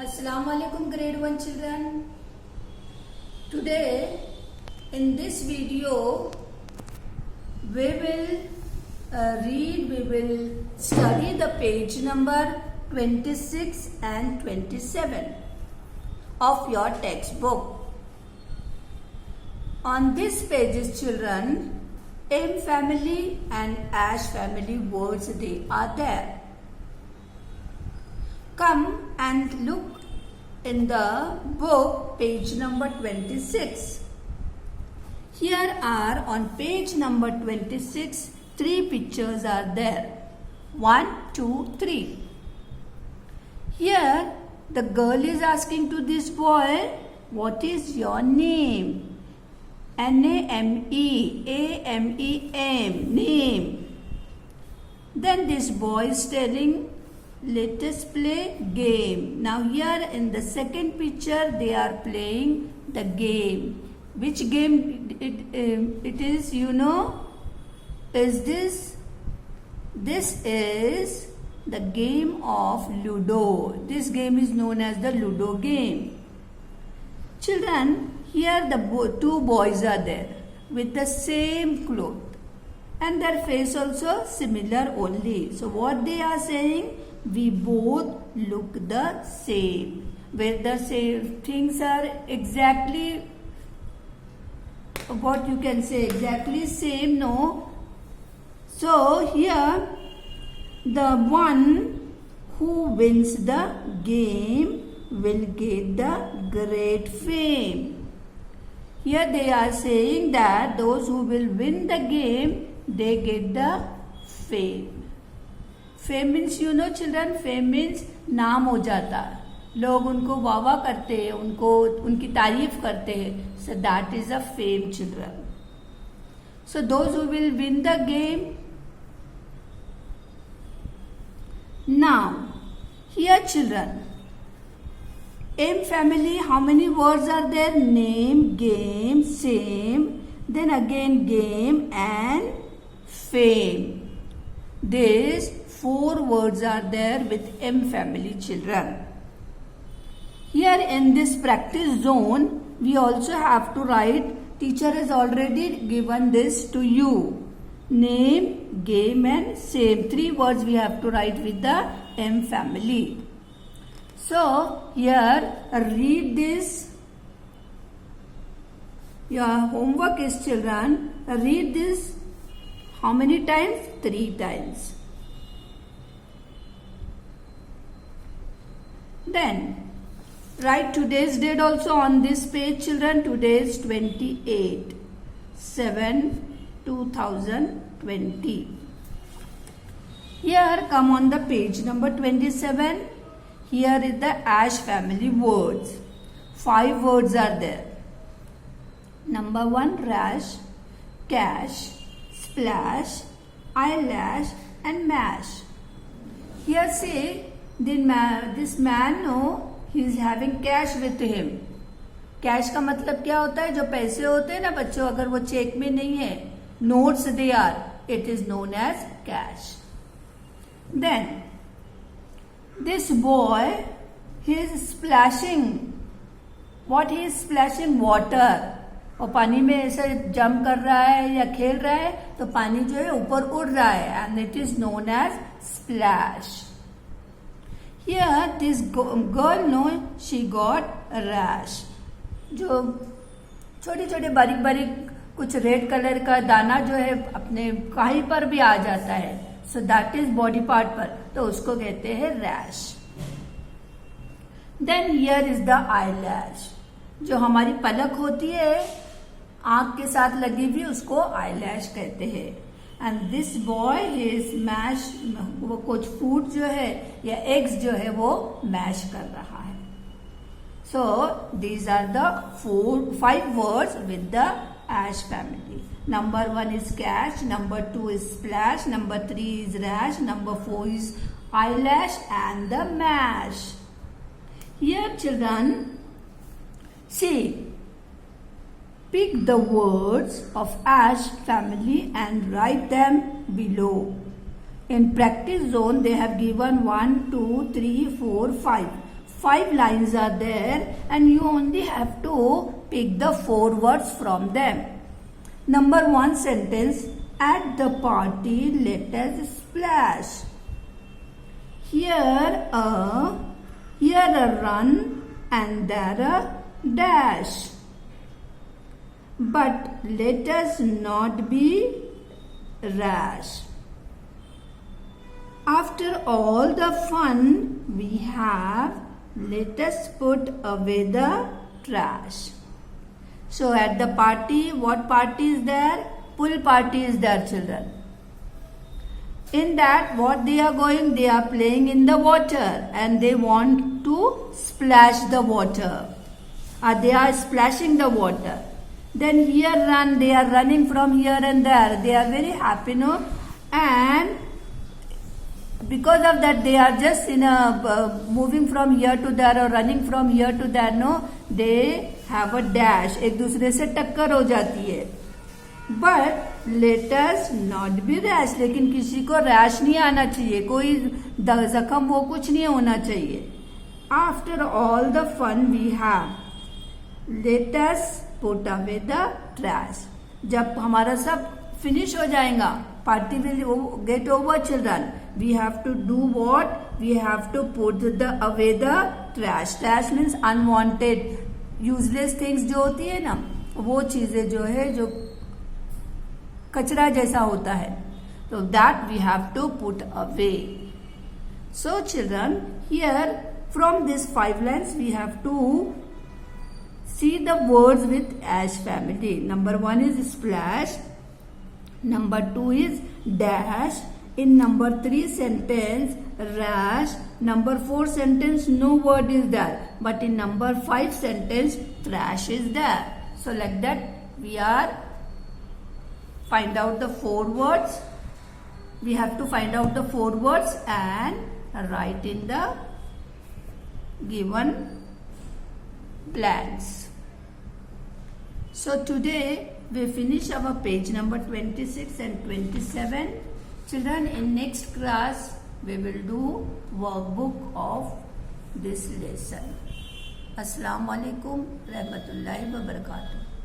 Assalamu alaikum grade 1 children. Today in this video we will study the page number 26 and 27 of your textbook. On these pages children, M family and Ash family words they are there. Come and look in the book page number 26. Here are on page number 26 three pictures are there. 1, 2, 3. Here the girl is asking to this boy, what is your name? N-A-M-E, A-M-E-M, name. Then this boy is telling, let us play game. Now here in the second picture they are playing the game. Which game it is, you know? Is this? This is the game of Ludo. This game is known as the Ludo game. Children, here the two boys are there with the same cloth and their face also similar only. So what they are saying? We both look the same. Where the same things are exactly what you can say exactly same, no? So here the one who wins the game will get the great fame. Here they are saying that those who will win the game, they get the fame. Fame means you know children, fame means नाम हो जाता, लोग उनको वाह वाह करते हैं, उनको उनकी तारीफ करते हैं. So that is a fame children. So those who will win the game. Now here children, am family, how many words are there? Name, game, same, then again game and fame. These 4 words are there with M family children. Here in this practice zone, we also have to write, teacher has already given this to you. Name, game and same. 3 words we have to write with the M family. So, here read this. Your homework is children, read this. How many times? 3 times. Then write today's date also on this page children. Today is 28/7/2020. Here come on the page number 27. Here is the Ash family words. 5 words are there. Number 1, rash, cash, splash, eyelash and mash. Here say this man, no, he is having cash with him. Cash का मतलब क्या होता है? जो पैसे होते हैं ना बच्चों, अगर वो चेक में नहीं है, notes they are, it is known as cash. Then this boy, he is splashing. What he is splashing? Water. और पानी में ऐसे जंप कर रहा है या खेल रहा है तो पानी जो है ऊपर उड़ रहा है, and it is known as splash. Here this girl, no, she got a rash. जो छोटे छोटे बारीक बारीक कुछ रेड कलर का दाना जो है अपने कहीं पर भी आ जाता है, so that is body part पर, तो उसको कहते हैं rash. Then here is the eyelash. जो हमारी पलक होती है आंख के साथ लगी हुई, उसको आईलैश कहते हैं. And this boy his mash, वो कुछ फूड जो है या एग्स जो है वो मैश कर रहा है. So these are the 5 words with the Ash family. Number 1 is cash, number 2 is splash, number 3 is rash, number 4 is eyelash and the mash. Here children, see, pick the words of Ash family and write them below. In practice zone, they have given 1, 2, 3, 4, 5. 5 lines are there and you only have to pick the 4 words from them. Number 1 sentence, at the party let us splash. Here a run and there a dash. But let us not be rash. After all the fun we have, let us put away the trash. So at the party, what party is there? Pool party is there, children. In that, what they are going? They are playing in the water and they want to splash the water. They are splashing the water. Then here run, they are running from here and there. They are very happy, no? And because of that, they are just moving from here to there or running from here to there, no? They have a dash. एक दूसरे से टक्कर हो जाती है. But let us not be rash. लेकिन किसी को रैश नहीं आना चाहिए. कोई जख्म वो कुछ नहीं होना चाहिए. After all the fun we have, let us put away the trash. जब हमारा सब फिनिश हो जाएगा, party will get over, children. We have to do what? We have to put away the trash. Trash means unwanted, useless things जो होती है ना, वो चीजें जो है जो कचरा जैसा होता है, so that we have to put away. So children, here from these 5 lines we have to see the words with ash family. Number 1 is splash. Number 2 is dash. In number 3 sentence, rash. Number 4 sentence, no word is there. But in number 5 sentence, trash is there. So like that, we are find out the 4 words. We have to find out the 4 words and write in the given blanks. So today we finish our page number 26 and 27. Children, in next class we will do workbook of this lesson. Assalamu alaikum rahmatullahi wa barakatuh.